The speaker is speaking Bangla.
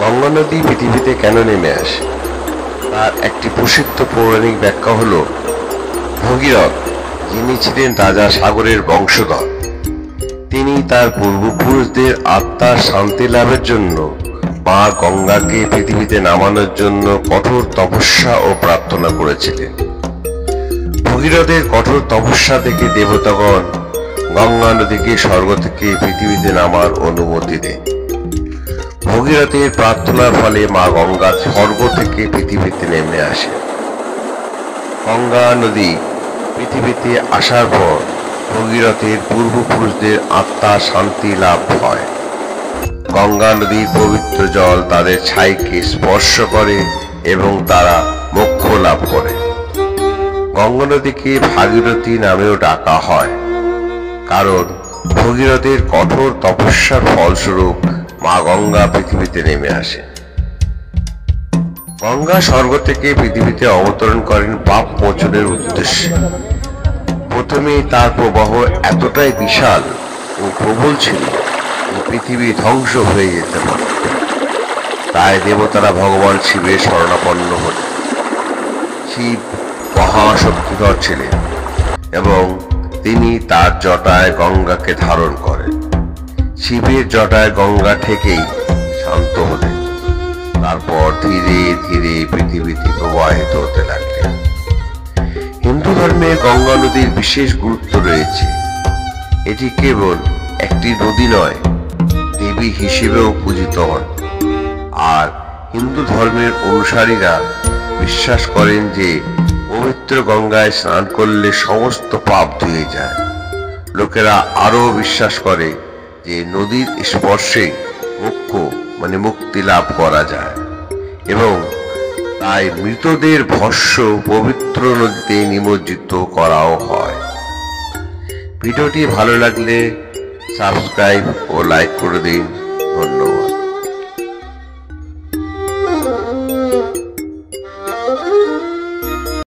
গঙ্গা নদী পৃথিবীতে কেন নেমে আসে তার একটি প্রসিদ্ধ পৌরাণিক ব্যাখ্যা হল ভগীরথ, যিনি ছিলেন রাজা সাগরের বংশধর, তিনি তার পূর্বপুরুষদের আত্মার শান্তি লাভের জন্য মা গঙ্গাকে পৃথিবীতে নামানোর জন্য কঠোর তপস্যা ও প্রার্থনা করেছিলেন। ভগীরথের কঠোর তপস্যা থেকে দেবতাগণ গঙ্গা নদীকে স্বর্গ থেকে পৃথিবীতে নামার অনুমতি দেন। ভগীরথের প্রার্থনার ফলে মা গঙ্গা স্বর্গ থেকে পৃথিবীতে নেমে আসে। গঙ্গা নদী পৃথিবীতে আসার পর ভগীরথের পূর্বপুরুষদের আত্মার শান্তি লাভ হয়। গঙ্গা নদীর পবিত্র জল তাদের ছাইকে স্পর্শ করে এবং তারা মোক্ষ লাভ করে। গঙ্গা নদীকে ভাগীরথী নামেও ডাকা হয়, কারণ ভগীরথের কঠোর তপস্যার ফলস্বরূপ মা গঙ্গা পৃথিবীতে নেমে আসে। গঙ্গা স্বর্গ থেকে পৃথিবীতে অবতরণ করেন পাপ মোচনের উদ্দেশ্যে। প্রথমে তার প্রবাহ এতটাই বিশাল ও প্রবল ছিল যে পৃথিবী ধ্বংস হয়ে যেতে পারে। তাই দেবতারা ভগবান শিবের শরণাপন্ন হলেন। শিব মহাশক্তিধর ছিলেন এবং তিনি তার জটায় গঙ্গাকে ধারণ করেন। শিবের জটায় গঙ্গা থেকেই শান্ত হলেন। তারপর ধীরে ধীরে পৃথিবীতে প্রবাহিত হতে লাগলেন। হিন্দু ধর্মে গঙ্গা নদীর বিশেষ গুরুত্ব রয়েছে। এটি কেবল একটি নদী নয়, দেবী হিসেবেও পূজিত হন। আর হিন্দু ধর্মের অনুসারীরা বিশ্বাস করেন যে পবিত্র গঙ্গায় স্নান করলে সমস্ত পাপ ধুয়ে যায়। লোকেরা আরো বিশ্বাস করে যে নদীর স্পর্শে মোক্ষ মুক্তি লাভ করা যায় এবং তাই মৃতদের ভস্য পবিত্র নদীতে নিমজ্জিত করাও হয়। ভিডিওটি ভালো লাগলে সাবস্ক্রাইব ও লাইক করে দিন। ধন্যবাদ।